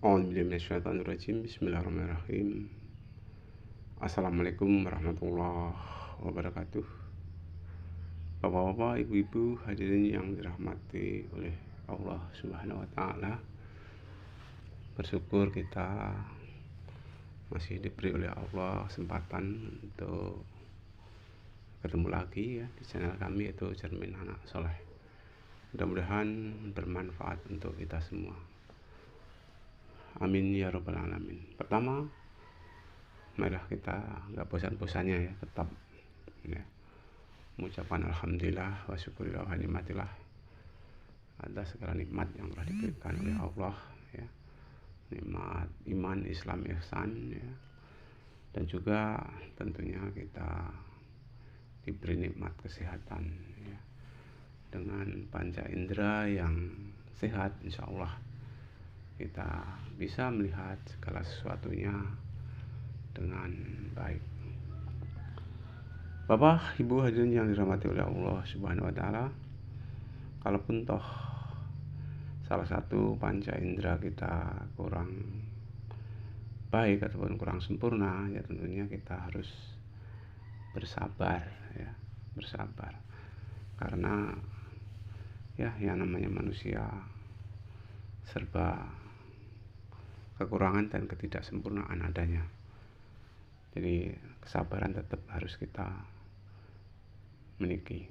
A'udzubillahi Bismillahirrahmanirrahim. Assalamualaikum warahmatullahi wabarakatuh. Bapak-bapak, ibu-ibu, hadirin yang dirahmati oleh Allah Subhanahu wa taala. Bersyukur kita masih diberi oleh Allah kesempatan untuk ketemu lagi ya di channel kami, yaitu Cermin Anak Soleh. Mudah-mudahan bermanfaat untuk kita semua. Amin ya rabbal alamin. Pertama, marilah kita nggak bosan-bosannya ya, tetap ya, mengucapkan alhamdulillah wa syukurillah wa nikmatillah atas segala nikmat yang telah diberikan oleh Allah ya. Nikmat iman, Islam, ihsan ya. Dan juga tentunya kita diberi nikmat kesehatan ya. Dengan panca indera yang sehat, insya Allah kita bisa melihat segala sesuatunya dengan baik. Bapak, Ibu hadirin yang dirahmati oleh Allah Subhanahu wa taala, kalaupun toh salah satu panca indera kita kurang baik ataupun kurang sempurna, ya tentunya kita harus bersabar ya, bersabar. Karena ya yang namanya manusia serba kekurangan dan ketidaksempurnaan adanya. Jadi kesabaran tetap harus kita miliki.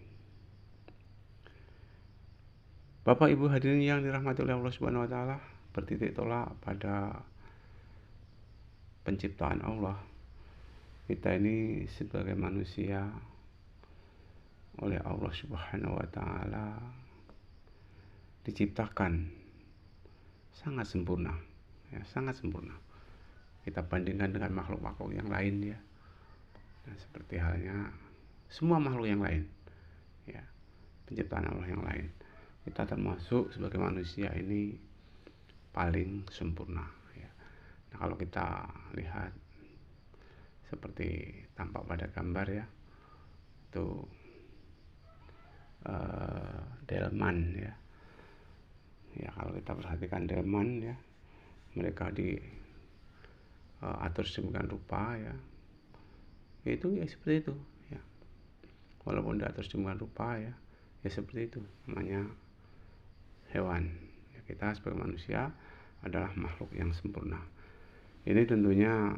Bapak Ibu hadirin yang dirahmati oleh Allah Subhanahu wa taala, bertitik tolak pada penciptaan Allah. Kita ini sebagai manusia oleh Allah Subhanahu wa taala diciptakan sangat sempurna ya, sangat sempurna. Kita bandingkan dengan makhluk-makhluk yang lain ya. Nah, seperti halnya semua makhluk yang lain ya, penciptaan Allah yang lain, kita termasuk sebagai manusia ini paling sempurna ya. Nah, kalau kita lihat seperti tampak pada gambar ya, itu delman ya. Ya, kalau kita perhatikan delman ya, mereka atur sedemikian rupa ya, itu ya seperti itu ya. Walaupun diatur sedemikian rupa ya, ya seperti itu namanya hewan ya. Kita sebagai manusia adalah makhluk yang sempurna. Ini tentunya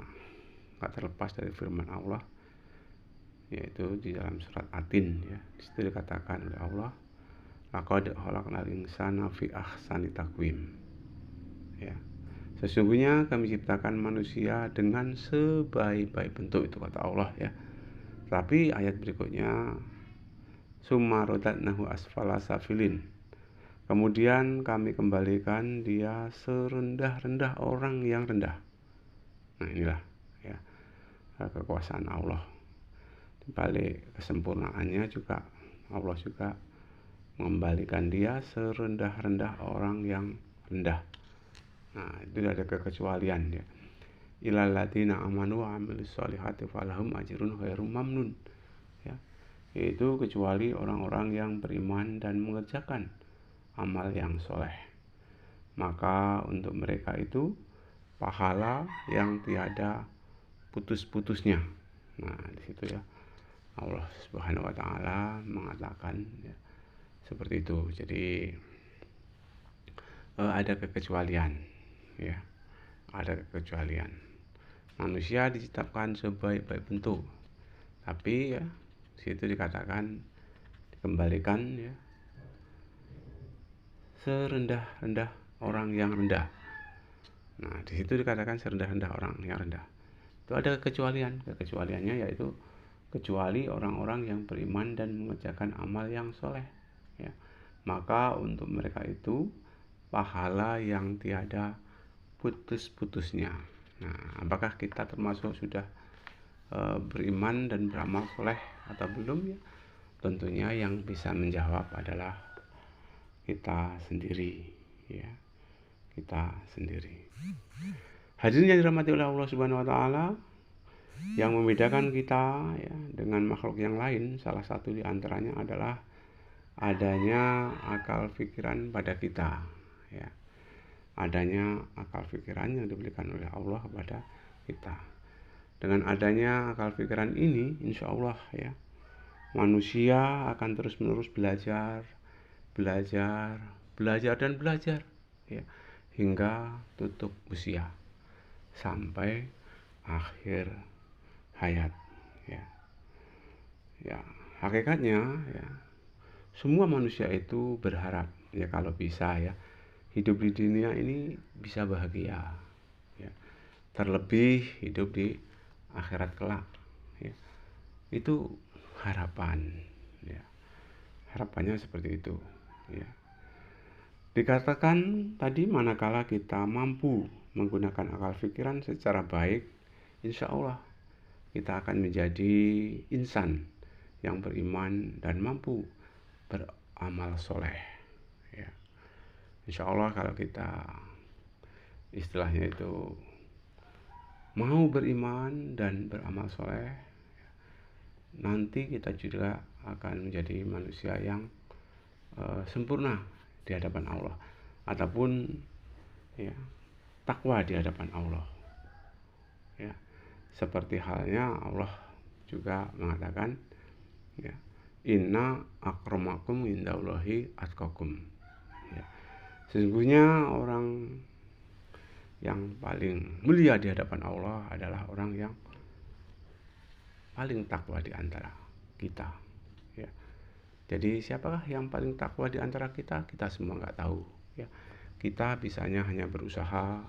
tak terlepas dari firman Allah, yaitu di dalam surat Atin ya. Di situ dikatakan oleh Allah, laqad khalaqnal insana fi ahsani taqwim ya. Sesungguhnya kami ciptakan manusia dengan sebaik-baik bentuk, itu kata Allah ya. Tapi ayat berikutnya, summa radadnahu asfala safilin, kemudian kami kembalikan dia serendah-rendah orang yang rendah. Nah, inilah ya kekuasaan Allah. Di balik kesempurnaannya juga Allah juga mengembalikan dia serendah-rendah orang yang rendah. Nah, itu ada kekecualian ya. Ilal ladzina amanu wa amilus solihati falahum ajrun ghairu mamnun ya. Yaitu kecuali orang-orang yang beriman dan mengerjakan amal yang soleh, maka untuk mereka itu pahala yang tiada putus-putusnya. Nah, di situ ya Allah Subhanahu wa taala mengatakan ya, seperti itu. Jadi ada kekecualian ya, ada kekecualian. Manusia diciptakan sebaik-baik bentuk, tapi ya situ dikatakan dikembalikan ya serendah-rendah orang yang rendah. Nah, di situ dikatakan serendah-rendah orang yang rendah. Itu ada kekecualian. Kekecualiannya yaitu kecuali orang-orang yang beriman dan mengerjakan amal yang soleh ya, maka untuk mereka itu pahala yang tiada putus-putusnya. Nah, apakah kita termasuk sudah beriman dan beramal soleh atau belum ya? Tentunya yang bisa menjawab adalah kita sendiri ya, kita sendiri. Hadirin yang dirahmati oleh Allah Subhanahu wa taala, yang membedakan kita ya dengan makhluk yang lain, salah satu di antaranya adalah adanya akal pikiran pada kita ya. adanya akal pikiran yang diberikan oleh Allah kepada kita. Dengan adanya akal pikiran ini, insya Allah ya, manusia akan terus-menerus belajar dan belajar ya, hingga tutup usia sampai akhir hayat ya. Ya, hakikatnya ya, semua manusia itu berharap ya kalau bisa ya hidup di dunia ini bisa bahagia ya. Terlebih hidup di akhirat kelak ya. Itu harapan ya. Harapannya seperti itu ya. Dikatakan tadi manakala kita mampu menggunakan akal pikiran secara baik, insya Allah kita akan menjadi insan yang beriman dan mampu beramal soleh ya. Insya Allah kalau kita istilahnya itu mau beriman dan beramal soleh, nanti kita juga akan menjadi manusia yang sempurna di hadapan Allah, ataupun ya takwa di hadapan Allah ya. Seperti halnya Allah juga mengatakan ya, inna akramakum indallahi atqakum ya. Sesungguhnya orang yang paling mulia di hadapan Allah adalah orang yang paling takwa di antara kita ya. Jadi siapakah yang paling takwa di antara kita? Kita semua nggak tahu ya. Kita bisanya hanya berusaha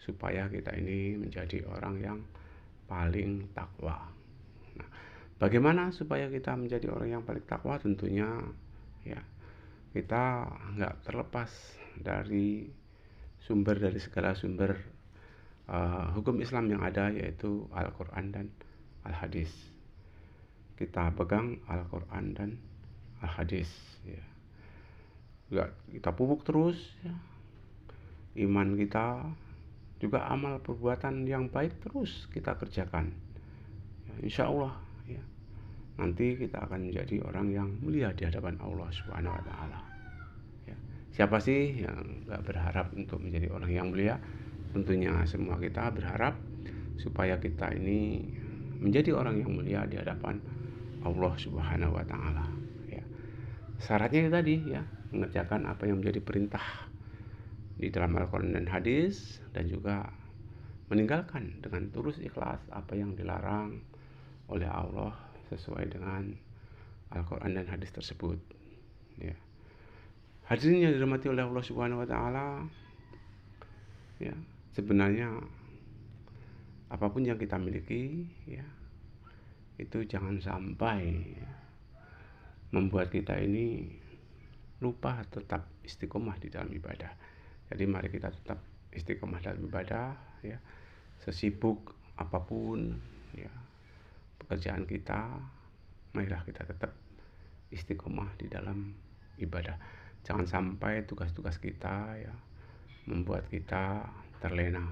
supaya kita ini menjadi orang yang paling takwa. Nah, bagaimana supaya kita menjadi orang yang paling takwa? Tentunya ya kita nggak terlepas dari segala sumber hukum Islam yang ada, yaitu Al-Quran dan Al-Hadis. Kita pegang Al-Quran dan Al-Hadis ya. Kita pupuk terus ya. Iman kita, juga amal perbuatan yang baik terus kita kerjakan ya, insya Allah ya, nanti kita akan menjadi orang yang mulia di hadapan Allah Subhanahu wa Ta'ala ya. Siapa sih yang gak berharap untuk menjadi orang yang mulia? Tentunya semua kita berharap supaya kita ini menjadi orang yang mulia di hadapan Allah Subhanahu wa Ta'ala ya. Syaratnya itu tadi ya, mengerjakan apa yang menjadi perintah di dalam Al-Quran dan Hadis, dan juga meninggalkan dengan tulus ikhlas apa yang dilarang oleh Allah sesuai dengan Al-Quran dan Hadis tersebut ya. Hadirin yang dirahmati oleh Allah Subhanahu wa Ta'ala ya, sebenarnya apapun yang kita miliki ya, itu jangan sampai ya, membuat kita ini lupa tetap istiqomah di dalam ibadah. Jadi mari kita tetap istiqomah dalam ibadah ya. Sesibuk apapun ya pekerjaan kita, marilah kita tetap istiqomah di dalam ibadah. Jangan sampai tugas-tugas kita ya membuat kita terlena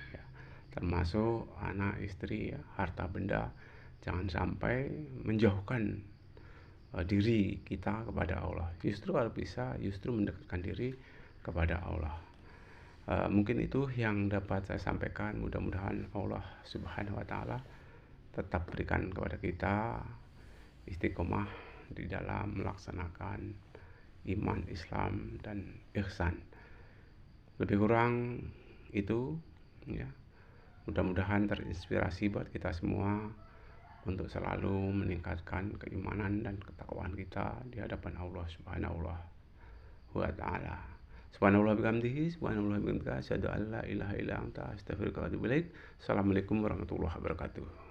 ya. Termasuk anak, istri ya, harta benda, jangan sampai menjauhkan diri kita kepada Allah. Justru kalau bisa, justru mendekatkan diri kepada Allah. Mungkin itu yang dapat saya sampaikan. Mudah-mudahan Allah Subhanahu wa Ta'ala tetap berikan kepada kita istiqomah di dalam melaksanakan iman, Islam, dan ihsan. Lebih kurang itu ya. Mudah-mudahan terinspirasi buat kita semua untuk selalu meningkatkan keimanan dan ketakwaan kita di hadapan Allah Subhanahu wa Ta'ala. Subhanallah bihamdihi, subhanallah bihamdihi, asyhadu an la ilaha illa anta, astaghfiruka wa atubu ilaik. Assalamualaikum warahmatullahi wabarakatuh.